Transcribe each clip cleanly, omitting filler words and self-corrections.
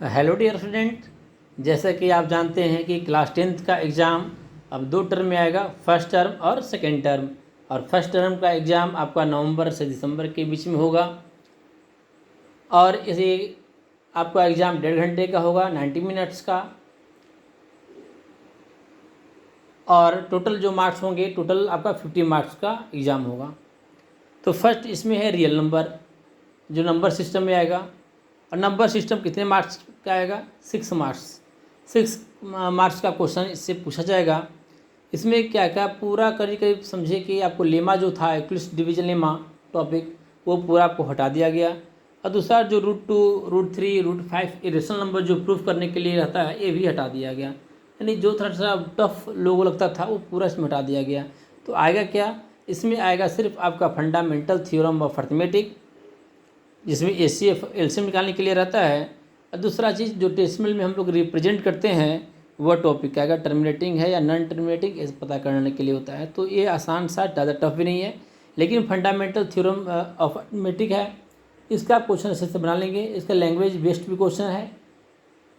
Hello dear student, जैसा कि आप जानते हैं कि क्लास 10th का एग्ज़ाम अब 2 टर्म में आएगा, फर्स्ट टर्म और सेकेंड टर्म। और फर्स्ट टर्म का एग्ज़ाम आपका नवंबर से दिसंबर के बीच में होगा और इसी आपका एग्ज़ाम 1.5 घंटे का होगा, 90 मिनट्स का। और टोटल जो मार्क्स होंगे, टोटल आपका 50 मार्क्स का एग्ज़ाम होगा। तो फर्स्ट इसमें है रियल नंबर, जो नंबर सिस्टम में आएगा। और नंबर सिस्टम कितने मार्क्स का आएगा? 6 मार्क्स। 6 मार्क्स का क्वेश्चन इससे पूछा जाएगा। इसमें क्या क्या पूरा करीब करीब समझिए कि आपको लेमा जो था, यूक्लिड्स डिवीजन लेमा टॉपिक, वो पूरा आपको हटा दिया गया। और दूसरा जो √2, √3, √5 इरेशनल नंबर जो प्रूफ करने के लिए रहता है, ये भी हटा दिया गया। यानी जो थोड़ा सा टफ लोगों लगता था वो पूरा इसमें हटा दिया गया। तो आएगा क्या? इसमें आएगा सिर्फ आपका फंडामेंटल थ्योरम ऑफ अर्थमेटिक, जिसमें ACF एलसीएम निकालने के लिए रहता है। और दूसरा चीज़ जो डेसिमल में हम लोग रिप्रेजेंट करते हैं, वह टॉपिक आएगा टर्मिनेटिंग है या नॉन टर्मिनेटिंग, इस पता करने के लिए होता है। तो ये आसान सा, ज़्यादा टफ भी नहीं है, लेकिन फंडामेंटल थ्योरम ऑफ अर्थमेटिक है। इसका क्वेश्चन अच्छे से बना लेंगे। इसका लैंग्वेज बेस्ड भी क्वेश्चन है,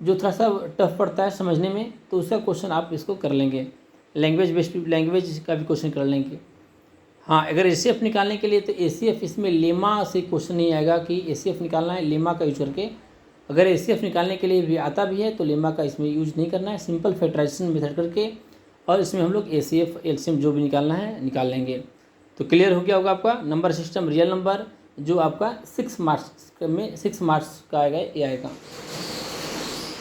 जो थोड़ा सा टफ पड़ता है समझने में, तो उसका क्वेश्चन आप इसको कर लेंगे। लैंग्वेज बेस्ड, लैंग्वेज का भी क्वेश्चन कर लेंगे। हाँ, अगर ACF निकालने के लिए तो ACF इसमें लेमा से क्वेश्चन नहीं आएगा कि ACF निकालना है लेमा का यूज करके। अगर ACF निकालने के लिए भी आता भी है तो लेमा का इसमें यूज नहीं करना है, सिंपल फैक्टराइजेशन मेथड करके, और इसमें हम लोग ACF एलसीएम जो भी निकालना है निकाल लेंगे। तो क्लियर हो गया होगा आपका नंबर सिस्टम, रियल नंबर, जो आपका 6 मार्क्स में 6 मार्क्स का आएगा, ये आएगा।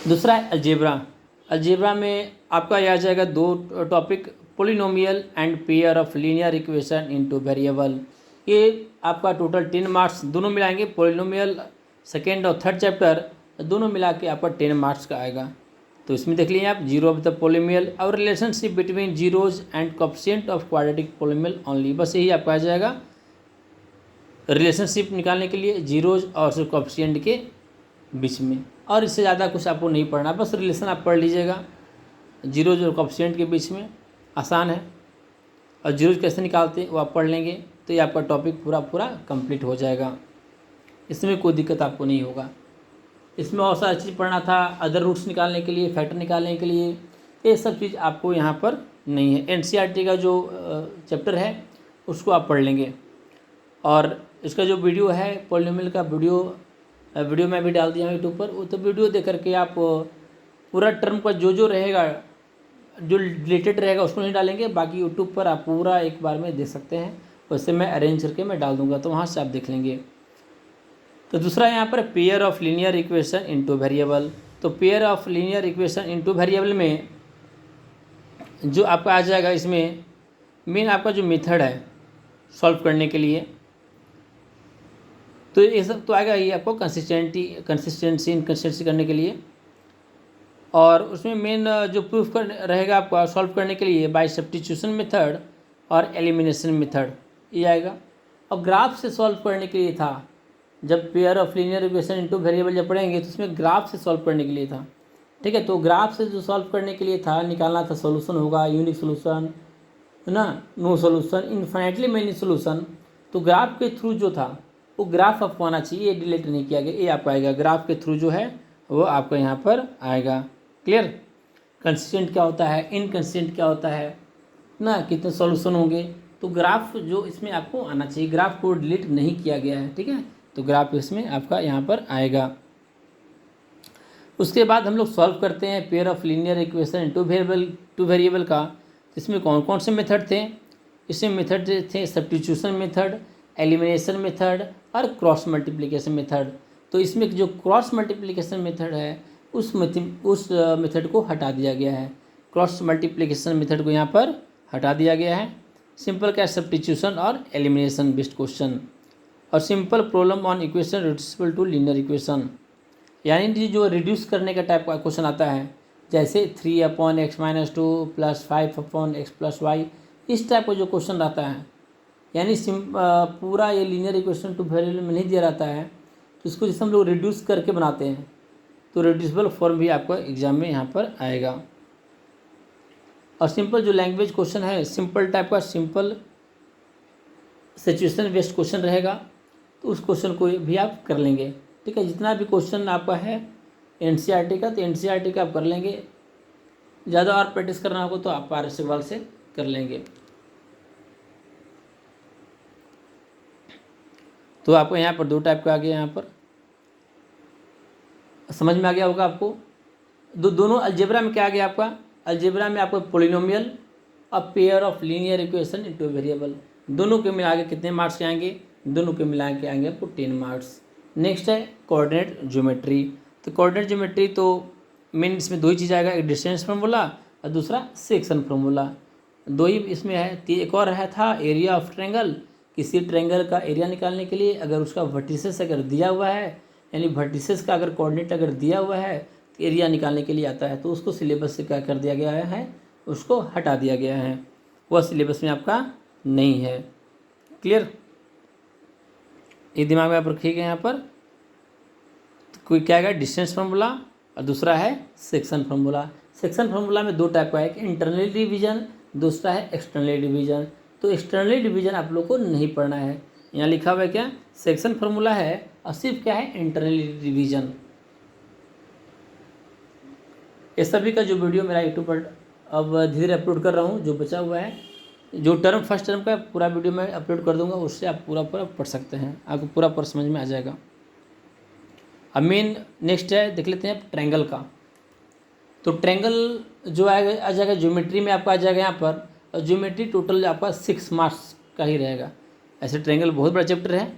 दूसरा है अलजेब्रा। अलजेब्रा में आपका यह आ जाएगा 2 topic, polynomial and pair of linear equation in two variable. ये आपका टोटल 10 मार्क्स दोनों मिलाएंगे। पोलिनोमियल सेकेंड और थर्ड चैप्टर दोनों मिला के आपका 10 मार्क्स का आएगा। तो इसमें देख लीजिए आप, जीरो ऑफ द पोलिनोमियल और relationship between zeros and coefficient of quadratic polynomial only, बस यही आपका आ जाएगा। रिलेशनशिप निकालने के लिए जीरोज और कोएफिशिएंट के बीच में, और इससे ज़्यादा कुछ आपको नहीं पढ़ना, बस रिलेशन आप पढ़ लीजिएगा जीरोज और कोएफिशिएंट के बीच में, आसान है। और जीरोज कैसे निकालते हैं वो आप पढ़ लेंगे, तो ये आपका टॉपिक पूरा कंप्लीट हो जाएगा। इसमें कोई दिक्कत आपको नहीं होगा। इसमें और सारी चीज़ पढ़ना था, अदर रूट्स निकालने के लिए, फैक्टर निकालने के लिए, ये सब चीज़ आपको यहाँ पर नहीं है। NCERT का जो चैप्टर है उसको आप पढ़ लेंगे। और इसका जो वीडियो है पॉलिनोमियल का वीडियो मैं भी डाल दिया हूँ यूट्यूब पर, वो तो वीडियो देख करके आप पूरा टर्म का जो रहेगा, जो रिलेटेड रहेगा उसको नहीं डालेंगे, बाकी यूट्यूब पर आप पूरा एक बार में देख सकते हैं। वैसे मैं अरेंज करके मैं डाल दूंगा, तो वहाँ से आप देख लेंगे। तो दूसरा यहाँ पर pair of linear equation in two variable. तो pair of linear equation in two variable में जो आपका आ जाएगा, इसमें मेन आपका जो मेथड है सॉल्व करने के लिए, तो ये सब तो आएगा ही आपको कंसिस्टेंसी करने के लिए। और उसमें मेन जो प्रूफ कर रहेगा आपका सॉल्व करने के लिए, बाय सब्स्टिट्यूशन मेथड और एलिमिनेशन मेथड, ये आएगा। और ग्राफ से सॉल्व करने के लिए था, जब pair of linear equation in two variable जब पढ़ेंगे तो उसमें ग्राफ से सॉल्व करने के लिए था, ठीक है। तो ग्राफ से जो सॉल्व करने के लिए था, निकालना था सॉल्यूशन होगा, यूनिक सॉल्यूशन है ना, no solution, infinitely many solution. तो ग्राफ के थ्रू जो था वो ग्राफ आपको आना चाहिए, ये डिलीट नहीं किया गया, ये आपका आएगा। ग्राफ के थ्रू जो है वो आपका यहाँ पर आएगा। क्लियर? कंसिस्टेंट क्या होता है, इनकंसिस्टेंट क्या होता है ना, कितने सॉल्यूशन होंगे, तो ग्राफ जो इसमें आपको आना चाहिए, ग्राफ को डिलीट नहीं किया गया है, ठीक है। तो ग्राफ इसमें आपका यहाँ पर आएगा। उसके बाद हम लोग सॉल्व करते हैं pair of linear equation in two variable का। इसमें कौन कौन से मेथड थे? इसमें मेथड थे सब्स्टिट्यूशन मेथड, एलिमिनेशन मेथड और क्रॉस मल्टीप्लिकेशन मेथड। तो इसमें जो क्रॉस मल्टीप्लिकेशन मेथड है उस मेथड को हटा दिया गया है। क्रॉस मल्टीप्लिकेशन मेथड को यहाँ पर हटा दिया गया है। सिंपल क्या, सब्स्टिट्यूशन और एलिमिनेशन बेस्ड क्वेश्चन, और simple problem on equation reducible to linear equation, यानी जो रिड्यूस करने का टाइप का क्वेश्चन आता है, जैसे 3/x - 2 + 5/x+y, इस टाइप का जो क्वेश्चन रहता है, यानी पूरा ये लीनियर इक्वेशन टू वेरिएबल में नहीं दिया रहता है, तो इसको जैसे हम लोग रिड्यूस करके बनाते हैं, तो रिड्यूसिबल फॉर्म भी आपका एग्जाम में यहाँ पर आएगा। और सिंपल जो लैंग्वेज क्वेश्चन है, सिंपल टाइप का, सिंपल सिचुएशन बेस्ड क्वेश्चन रहेगा, तो उस क्वेश्चन को भी आप कर लेंगे, ठीक है। जितना भी क्वेश्चन आपका है एनसीईआरटी का, तो एनसीईआरटी का आप कर लेंगे। ज़्यादा और प्रैक्टिस करना होगा तो आप पारस अग्रवाल से कर लेंगे। तो आपको यहाँ पर 2 टाइप का आ गया, यहाँ पर समझ में आ गया होगा आपको। दोनों अलजेब्रा में क्या आ गया आपका, अलजेब्रा में आपको polynomial a pair of linear equation in two variable, दोनों के मिला के कितने मार्क्स के आएंगे, दोनों के मिला के आएंगे आपको 10 मार्क्स। नेक्स्ट है कोऑर्डिनेट ज्योमेट्री। तो कोऑर्डिनेट ज्योमेट्री तो मेन इसमें 2 ही चीज़ आएगा, एक डिस्टेंस फार्मूला और दूसरा सेक्शन फार्मूला, 2 ही इसमें है। एक और है था एरिया ऑफ ट्रायंगल, किसी ट्रायंगल का एरिया निकालने के लिए अगर उसका वर्टिसेस अगर दिया हुआ है, यानी वर्टिसेस का अगर कोऑर्डिनेट अगर दिया हुआ है तो एरिया निकालने के लिए आता है, तो उसको सिलेबस से क्या कर दिया गया है, उसको हटा दिया गया है, वह सिलेबस में आपका नहीं है। क्लियर, ये दिमाग में आप रखिएगा। यहाँ पर तो कोई क्या आएगा, डिस्टेंस फार्मूला और दूसरा है सेक्शन फार्मूला। सेक्शन फार्मूला में 2 टाइप का है, एक इंटरनली डिवीजन, दूसरा है एक्सटर्नली डिवीजन। तो एक्सटर्नली डिवीजन आप लोग को नहीं पढ़ना है, यहाँ लिखा हुआ है क्या, सेक्शन फार्मूला है और सिर्फ क्या है, इंटरनली डिवीजन। ये सभी का जो वीडियो मेरा यूट्यूब पर अब धीरे धीरे अपलोड कर रहा हूँ, जो बचा हुआ है, जो टर्म फर्स्ट टर्म का पूरा वीडियो मैं अपलोड कर दूंगा, उससे आप पूरा पढ़ सकते हैं, आपको पूरा समझ में आ जाएगा। अब मेन नेक्स्ट है, देख लेते हैं ट्रायंगल का। तो ट्रायंगल जो आएगा आ जाएगा ज्योमेट्री में आपका आ जाएगा यहाँ पर, और ज्योमेट्री टोटल आपका 6 मार्क्स का ही रहेगा। ऐसे ट्रायंगल बहुत बड़ा चैप्टर है,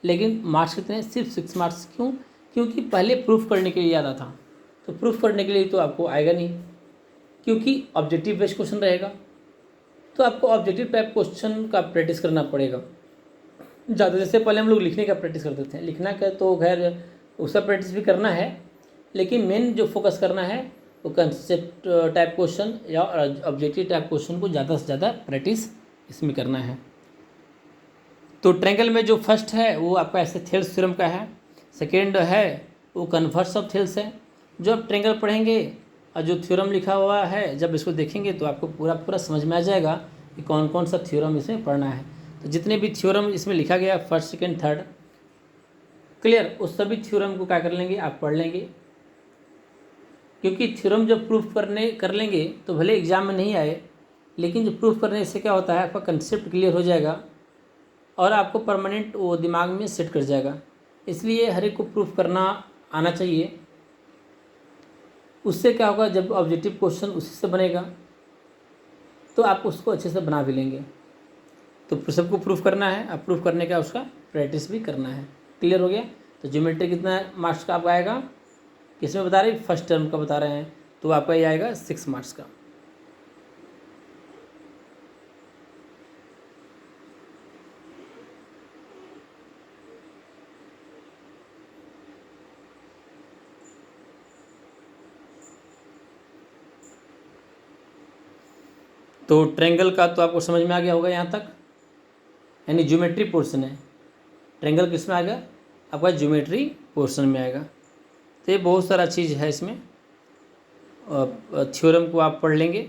लेकिन मार्क्स कितने हैं, सिर्फ 6 मार्क्स। क्यों, क्योंकि पहले प्रूफ करने के लिए आता था, तो प्रूफ करने के लिए तो आपको आएगा नहीं, क्योंकि ऑब्जेक्टिव बेस्ड क्वेश्चन रहेगा, तो आपको ऑब्जेक्टिव टाइप क्वेश्चन का प्रैक्टिस करना पड़ेगा ज़्यादा। जैसे पहले हम लोग लिखने का प्रैक्टिस करते थे, लिखना का तो खैर उसका प्रैक्टिस भी करना है, लेकिन मेन जो फोकस करना है वो कंसेप्ट टाइप क्वेश्चन या ऑब्जेक्टिव टाइप क्वेश्चन को ज़्यादा से ज़्यादा प्रैक्टिस इसमें करना है। तो ट्रायंगल में जो फर्स्ट है वो आपका ऐसे थेल्स थ्योरम का है, सेकेंड है वो कन्वर्स ऑफ थेल्स है। जो आप ट्रायंगल पढ़ेंगे और जो थ्योरम लिखा हुआ है जब इसको देखेंगे तो आपको पूरा समझ में आ जाएगा कि कौन कौन सा थ्योरम इसमें पढ़ना है। तो जितने भी थ्योरम इसमें लिखा गया फर्स्ट सेकेंड थर्ड, क्लियर, उस सभी थ्योरम को क्या कर लेंगे, आप पढ़ लेंगे। क्योंकि थ्योरम जब प्रूफ कर लेंगे तो भले एग्जाम में नहीं आए, लेकिन जब प्रूफ करने से क्या होता है, आपका कंसेप्ट क्लियर हो जाएगा और आपको परमानेंट वो दिमाग में सेट कर जाएगा। इसलिए हर एक को प्रूफ करना आना चाहिए। उससे क्या होगा, जब ऑब्जेक्टिव क्वेश्चन उसी से बनेगा तो आप उसको अच्छे से बना भी लेंगे। तो सबको प्रूफ करना है, अब प्रूफ करने का उसका प्रैक्टिस भी करना है। क्लियर हो गया। तो ज्योमेट्री कितना मार्क्स का आपका आएगा, किसमें बता रहे हैं, फर्स्ट टर्म का बता रहे हैं, तो आपका ये आएगा 6 मार्क्स का। तो ट्रायंगल का तो आपको समझ में आ गया होगा यहाँ तक, यानी ज्योमेट्री पोर्शन है। ट्रायंगल किस में आएगा, आपका ज्योमेट्री पोर्शन में आएगा। तो ये बहुत सारा चीज़ है इसमें, थ्योरम को आप पढ़ लेंगे,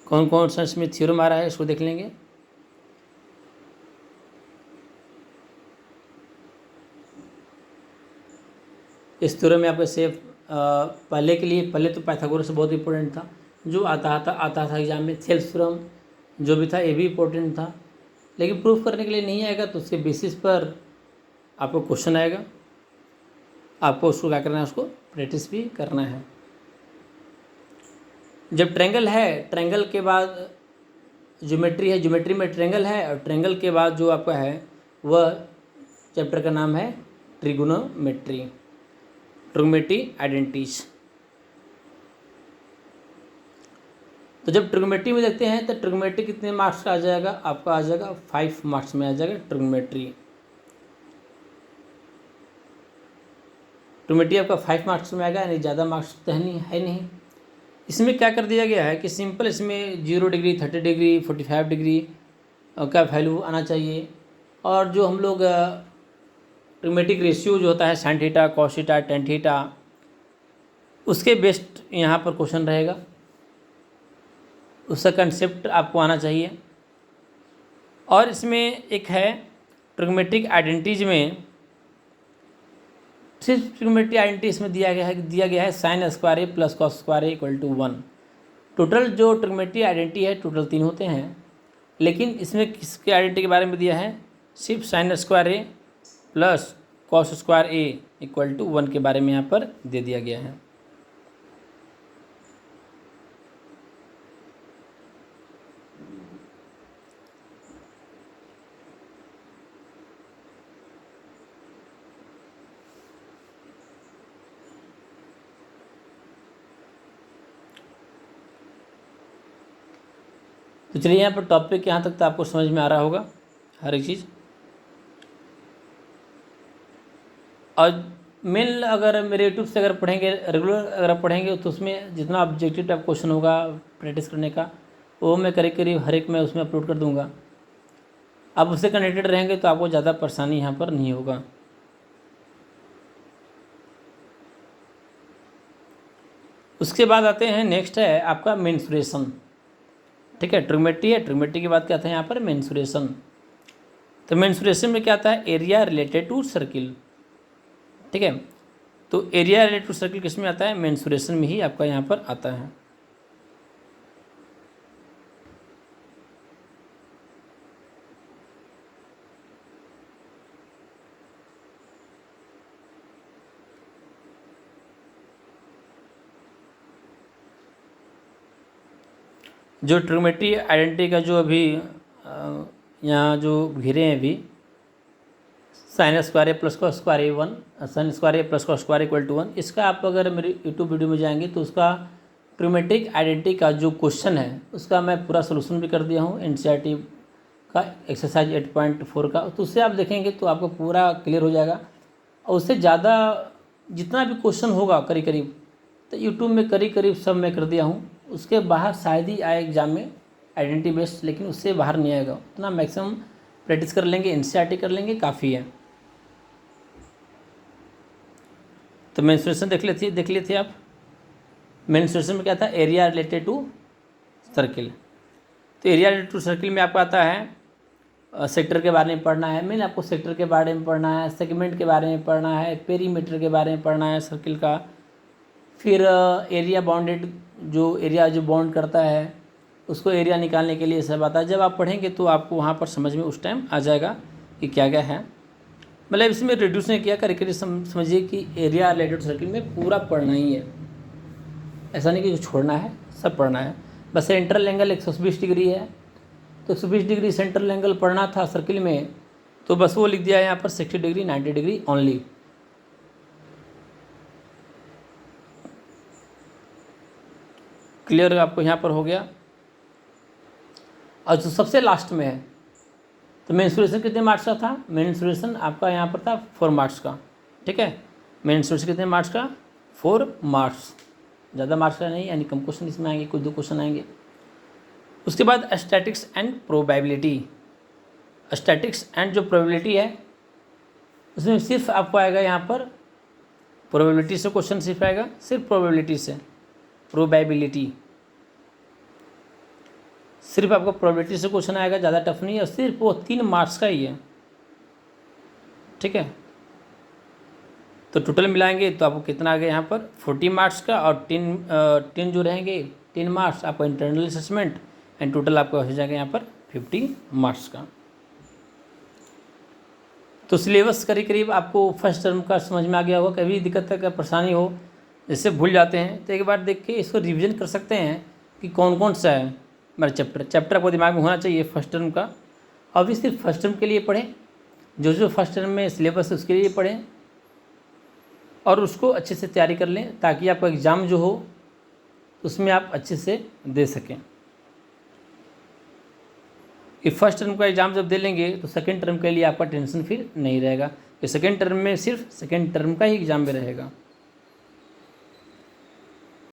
कौन कौन सा इसमें थ्योरम आ रहा है इसको देख लेंगे। इस थ्योरम में आपके सेफ पहले के लिए, पहले तो पाइथागोरस बहुत इंपॉर्टेंट था, जो आता था एग्जाम में। थेल्स थ्योरम जो भी था ये भी इम्पोर्टेंट था, लेकिन प्रूफ करने के लिए नहीं आएगा, तो उसके बेसिस पर आपको क्वेश्चन आएगा, आपको उसको क्या करना है, उसको प्रैक्टिस भी करना है। जब ट्रायंगल है, ट्रायंगल के बाद ज्योमेट्री है, ज्योमेट्री में ट्रायंगल है, और ट्रायंगल के बाद जो आपका है वह चैप्टर का नाम है ट्रिगोनोमेट्री, ट्रिगोनोमेट्री आइडेंटिटीज। तो जब ट्रिगोनोमेट्री में देखते हैं तो ट्रिगोनोमेट्री कितने मार्क्स का आ जाएगा, आपका आ जाएगा 5 मार्क्स में आ जाएगा ट्रिगोनोमेट्री। ट्रिगोनोमेट्री आपका 5 मार्क्स में आएगा, यानी ज़्यादा मार्क्स तो है नहीं। इसमें क्या कर दिया गया है कि सिंपल इसमें 0 डिग्री 30 डिग्री 45 डिग्री का वैल्यू आना चाहिए, और जो हम लोग ट्रिगोनोमेट्रिक रेशियो जो होता है sine theta cos theta tan theta, उसके बेस्ड यहाँ पर क्वेश्चन रहेगा, उसका कंसेप्ट आपको आना चाहिए। और इसमें एक है ट्रिगोनोमेट्रिक आइडेंटिटीज में सिर्फ ट्रिग्नोमेट्री आइडेंटिटी इसमें दिया गया है sine square A plus cos square A equal to 1। Total जो ट्रिग्नोमेट्री आइडेंटिटी है टोटल 3 होते हैं, लेकिन इसमें किसके आइडेंटिटी के बारे में दिया है, सिर्फ sine square A plus cos square A equal to 1 के बारे में यहाँ पर दे दिया गया है। तो चलिए यहाँ पर टॉपिक यहाँ तक तो आपको समझ में आ रहा होगा हर एक चीज़। और मेन अगर मेरे यूट्यूब से अगर पढ़ेंगे, रेगुलर अगर आप पढ़ेंगे तो उसमें जितना ऑब्जेक्टिव टाइप क्वेश्चन होगा प्रैक्टिस करने का, वो मैं करीब हर एक में उसमें अपलोड कर दूंगा। आप उससे कनेक्टेड रहेंगे तो आपको ज़्यादा परेशानी यहाँ पर नहीं होगा। उसके बाद आते हैं, नेक्स्ट है आपका मेंसुरेशन। ठीक है, ट्रिग्नोमेट्री है, ट्रिग्नोमेट्री के बाद क्या आता है यहाँ पर मेंसुरेशन। तो मेंसुरेशन में क्या आता है, एरिया रिलेटेड टू सर्किल। ठीक है, तो एरिया रिलेटेड टू सर्किल किस में आता है, मेंसुरेशन में ही आपका यहाँ पर आता है। जो ट्रिग्नोमेट्री आइडेंटिटी का जो अभी यहाँ जो घेरे हैं अभी, sine square A plus cos square A 1, sine square A plus cos square equal to 1, इसका आप अगर मेरे यूट्यूब वीडियो में जाएंगे तो उसका ट्रिग्नोमेट्रिक आइडेंटिटी का जो क्वेश्चन है उसका मैं पूरा सोल्यूशन भी कर दिया हूँ एनसीईआरटी का एक्सरसाइज 8.4 का। तो उससे आप देखेंगे तो आपको पूरा क्लियर हो जाएगा। और उससे ज़्यादा जितना भी क्वेश्चन होगा करीब तो यूट्यूब में करीब सब मैं कर दिया हूँ। उसके बाहर शायद ही आए एग्जाम में आइडेंटिटी बेस्ड, लेकिन उससे बाहर नहीं आएगा। उतना मैक्सिमम प्रैक्टिस कर लेंगे, एनसीईआरटी कर लेंगे, काफ़ी है। तो मेंसुरेशन देख लिए थे आप। मेंसुरेशन में क्या था, एरिया रिलेटेड टू सर्किल। तो एरिया रिलेटेड टू सर्किल में आपको आता है सेक्टर के बारे में पढ़ना है, मेन आपको सेक्टर के बारे में पढ़ना है, सेगमेंट के बारे में पढ़ना है, पेरीमीटर के बारे में पढ़ना है सर्किल का। फिर एरिया बाउंडेड, जो एरिया जो बाउंड करता है उसको एरिया निकालने के लिए सब आता है। जब आप पढ़ेंगे तो आपको वहाँ पर समझ में उस टाइम आ जाएगा कि क्या क्या है। मतलब इसमें रिड्यूस नहीं किया, करीब समझिए कि एरिया रिलेटेड सर्किल में पूरा पढ़ना ही है, ऐसा नहीं कि छोड़ना है, सब पढ़ना है। बस सेंट्रल एंगल 120 डिग्री है तो 120 डिग्री सेंट्रल एंगल पढ़ना था सर्किल में, तो बस वो लिख दिया है यहाँ पर 60 डिग्री 90 डिग्री ओनली। क्लियर आपको यहाँ पर हो गया। और जो सबसे लास्ट में है, तो मेंसुरेशन कितने मार्क्स का था, मेंसुरेशन आपका यहाँ पर था 4 मार्क्स का। ठीक है, मेंसुरेशन कितने मार्क्स का, 4 मार्क्स, ज़्यादा मार्क्स का नहीं, यानी कम क्वेश्चन इसमें आएंगे, कुछ 2 क्वेश्चन आएंगे। उसके बाद statics and probability. Statics and जो प्रोबेबिलिटी है उसमें सिर्फ आपको आएगा यहाँ पर प्रोबेबिलिटी से क्वेश्चन सिर्फ आएगा, सिर्फ प्रोबेबिलिटी से, प्रोबेबिलिटी सिर्फ आपको प्रोबेबिलिटी से क्वेश्चन आएगा, ज़्यादा टफ नहीं है, और सिर्फ वो 3 मार्क्स का ही है। ठीक है, तो टोटल मिलाएंगे तो आपको कितना आ गया यहाँ पर 40 मार्क्स का, और 10 जो रहेंगे 10 मार्क्स आपको इंटरनल असेसमेंट, एंड टोटल आपका हो जाएगा यहाँ पर 50 मार्क्स का। तो सिलेबस करीब आपको फर्स्ट टर्म का समझ में आ गया होगा। कभी दिक्कत का परेशानी हो, जैसे भूल जाते हैं तो एक बार देख के इसको रिवीजन कर सकते हैं कि कौन कौन सा है मेरा चैप्टर आपको दिमाग में होना चाहिए फर्स्ट टर्म का। अभी सिर्फ फर्स्ट टर्म के लिए पढ़ें, जो फर्स्ट टर्म में सिलेबस है उसके लिए पढ़ें, और उसको अच्छे से तैयारी कर लें ताकि आपका एग्ज़ाम जो हो उसमें आप अच्छे से दे सकें। कि फर्स्ट टर्म का एग्ज़ाम जब दे लेंगे तो सेकेंड टर्म के लिए आपका टेंशन फिर नहीं रहेगा, कि सेकेंड टर्म में सिर्फ सेकेंड टर्म का ही एग्ज़ाम में रहेगा।